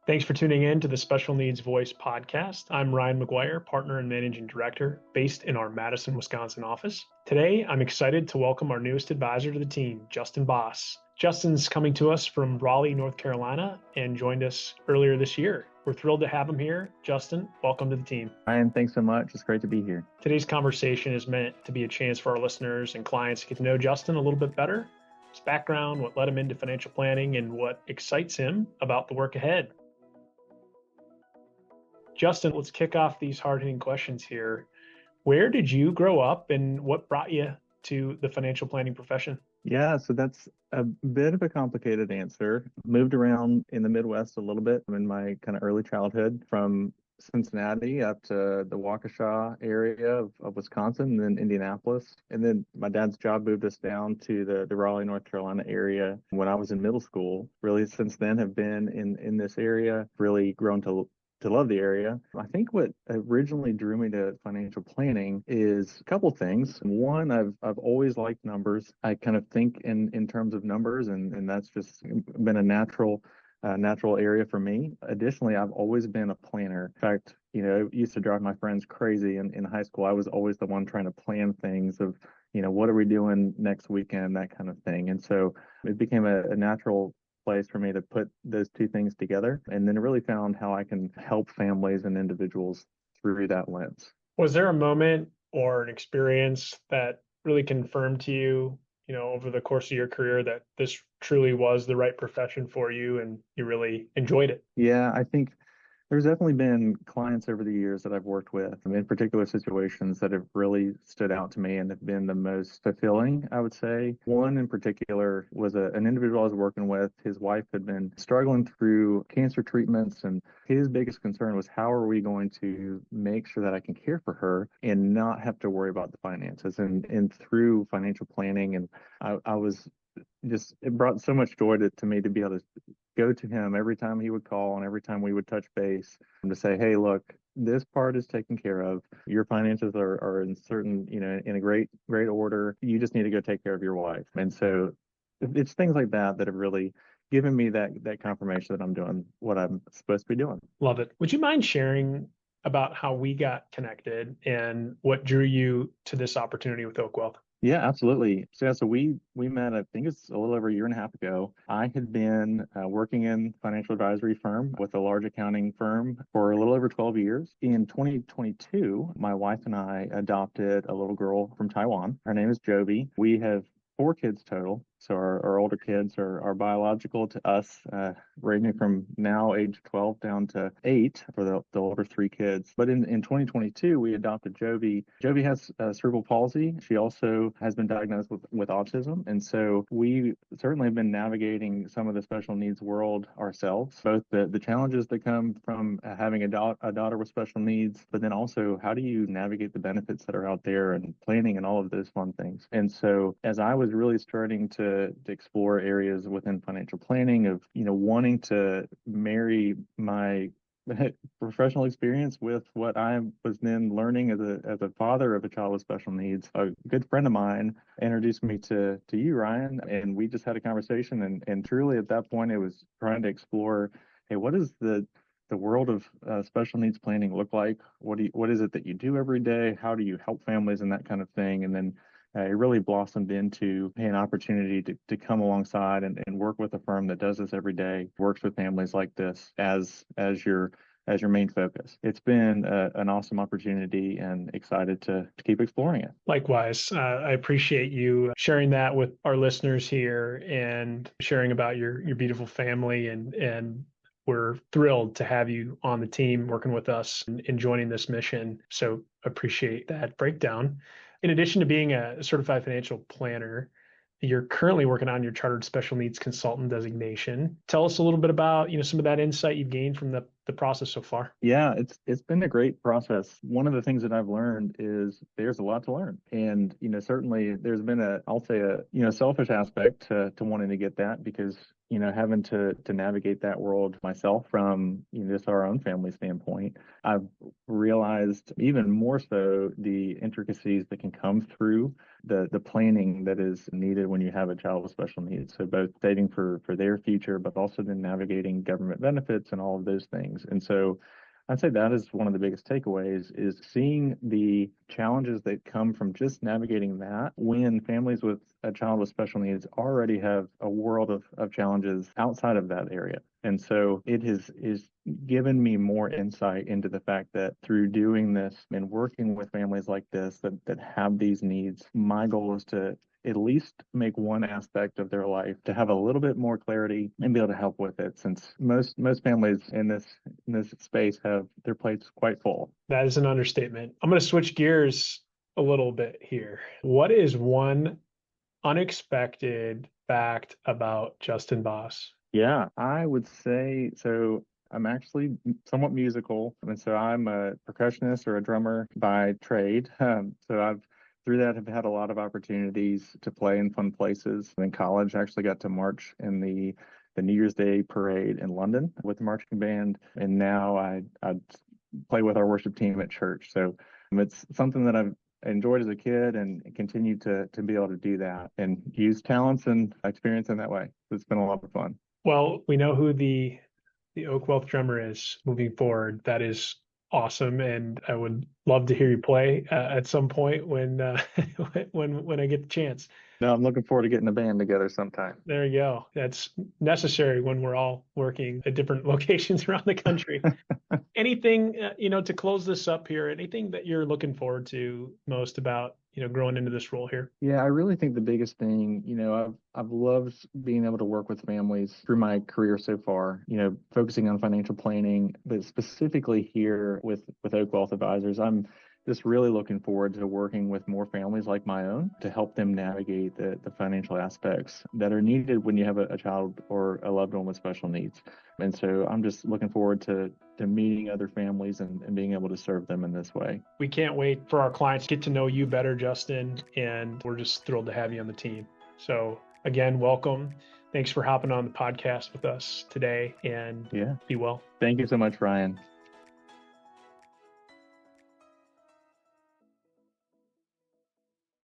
Thanks for tuning in to the Special Needs Voice podcast. I'm Ryan McGuire, partner and managing director based in our Madison, Wisconsin office. Today, I'm excited to welcome our newest advisor to the team, Justin Baas. Justin's coming to us from Raleigh, North Carolina, and joined us earlier this year. We're thrilled to have him here. Justin, welcome to the team. Ryan, thanks so much. It's great to be here. Today's conversation is meant to be a chance for our listeners and clients to get to know Justin a little bit better, his background, what led him into financial planning, and what excites him about the work ahead. Justin, let's kick off these hard-hitting questions here. Where did you grow up and what brought you to the financial planning profession? Yeah, so that's a bit of a complicated answer. Moved around in the Midwest a little bit in my kind of early childhood, from Cincinnati up to the Waukesha area of Wisconsin, and then Indianapolis. And then my dad's job moved us down to the Raleigh, North Carolina area when I was in middle school. Really, since then, have been in this area, really grown to love the area. I think what originally drew me to financial planning is a couple things. One, I've always liked numbers. I kind of think in terms of numbers, and that's just been a natural area for me. Additionally, I've always been a planner. In fact, it used to drive my friends crazy in high school. I was always the one trying to plan things of, what are we doing next weekend, that kind of thing. And so it became a natural place for me to put those two things together, and then really found how I can help families and individuals through that lens. Was there a moment or an experience that really confirmed to you, over the course of your career, that this truly was the right profession for you and you really enjoyed it? Yeah, I think there's definitely been clients over the years that I've worked with in particular situations that have really stood out to me and have been the most fulfilling, I would say. One in particular was an individual I was working with. His wife had been struggling through cancer treatments, and his biggest concern was, how are we going to make sure that I can care for her and not have to worry about the finances? And through financial planning, and I was just, it brought so much joy to me to be able to go to him every time he would call and every time we would touch base, and to say, hey, look, this part is taken care of. Your finances are in certain, in a great order. You just need to go take care of your wife. And so it's things like that have really given me that confirmation that I'm doing what I'm supposed to be doing. Love it. Would you mind sharing about how we got connected and what drew you to this opportunity with Oak Wealth? Yeah, absolutely. So we met, I think it's a little over a year and a half ago. I had been working in financial advisory firm with a large accounting firm for a little over 12 years. In 2022, my wife and I adopted a little girl from Taiwan. Her name is Jovi. We have 4 kids total. So our older kids are biological to us, ranging from now age 12 down to 8 for the older 3 kids. But in 2022, we adopted Jovi. Jovi has cerebral palsy. She also has been diagnosed with autism. And so we certainly have been navigating some of the special needs world ourselves, both the challenges that come from having a daughter with special needs, but then also how do you navigate the benefits that are out there and planning and all of those fun things. And so as I was really starting to explore areas within financial planning of, wanting to marry my professional experience with what I was then learning as a father of a child with special needs, a good friend of mine introduced me to you, Ryan, and we just had a conversation. And truly at that point, it was trying to explore, hey, what is the world of special needs planning look like? What is it that you do every day? How do you help families and that kind of thing? And then it really blossomed into an opportunity to come alongside and work with a firm that does this every day, works with families like this as your main focus. It's been an awesome opportunity, and excited to keep exploring it. Likewise, I appreciate you sharing that with our listeners here and sharing about your beautiful family, and we're thrilled to have you on the team working with us and joining this mission. So appreciate that breakdown. In addition to being a certified financial planner, you're currently working on your chartered special needs consultant designation. Tell us a little bit about, some of that insight you've gained from the process so far. Yeah, it's been a great process. One of the things that I've learned is there's a lot to learn. And, certainly there's been a selfish aspect to wanting to get that, because having to navigate that world myself from, just our own family standpoint, I've realized even more so the intricacies that can come through the planning that is needed when you have a child with special needs. So both saving for their future, but also then navigating government benefits and all of those things. And so I'd say that is one of the biggest takeaways, is seeing the challenges that come from just navigating that when families with a child with special needs already have a world of challenges outside of that area. And so it is given me more insight into the fact that through doing this and working with families like this that have these needs, my goal is to at least make one aspect of their life to have a little bit more clarity and be able to help with it, since most families in this space have their plates quite full. That is an understatement. I'm going to switch gears a little bit here. What is one unexpected fact about Justin Baas? Yeah, I would say so. I'm actually somewhat musical, and so I'm a percussionist or a drummer by trade. So I've through that have had a lot of opportunities to play in fun places. In college, I actually got to march in the New Year's Day parade in London with the marching band, and now I play with our worship team at church. So it's something that I've enjoyed as a kid and continue to be able to do that and use talents and experience in that way. It's been a lot of fun. Well, we know who the Oak Wealth drummer is moving forward. That is awesome, and I would love to hear you play at some point when when I get the chance. No, I'm looking forward to getting a band together sometime. There you go. That's necessary when we're all working at different locations around the country. Anything, to close this up here, anything that you're looking forward to most about, growing into this role here? Yeah, I really think the biggest thing, I've loved being able to work with families through my career so far, focusing on financial planning, but specifically here with Oak Wealth Advisors, I'm just really looking forward to working with more families like my own to help them navigate the financial aspects that are needed when you have a child or a loved one with special needs. And so I'm just looking forward to meeting other families and being able to serve them in this way. We can't wait for our clients to get to know you better, Justin, and we're just thrilled to have you on the team. So again, welcome. Thanks for hopping on the podcast with us today, and Yeah. be well. Thank you so much, Ryan.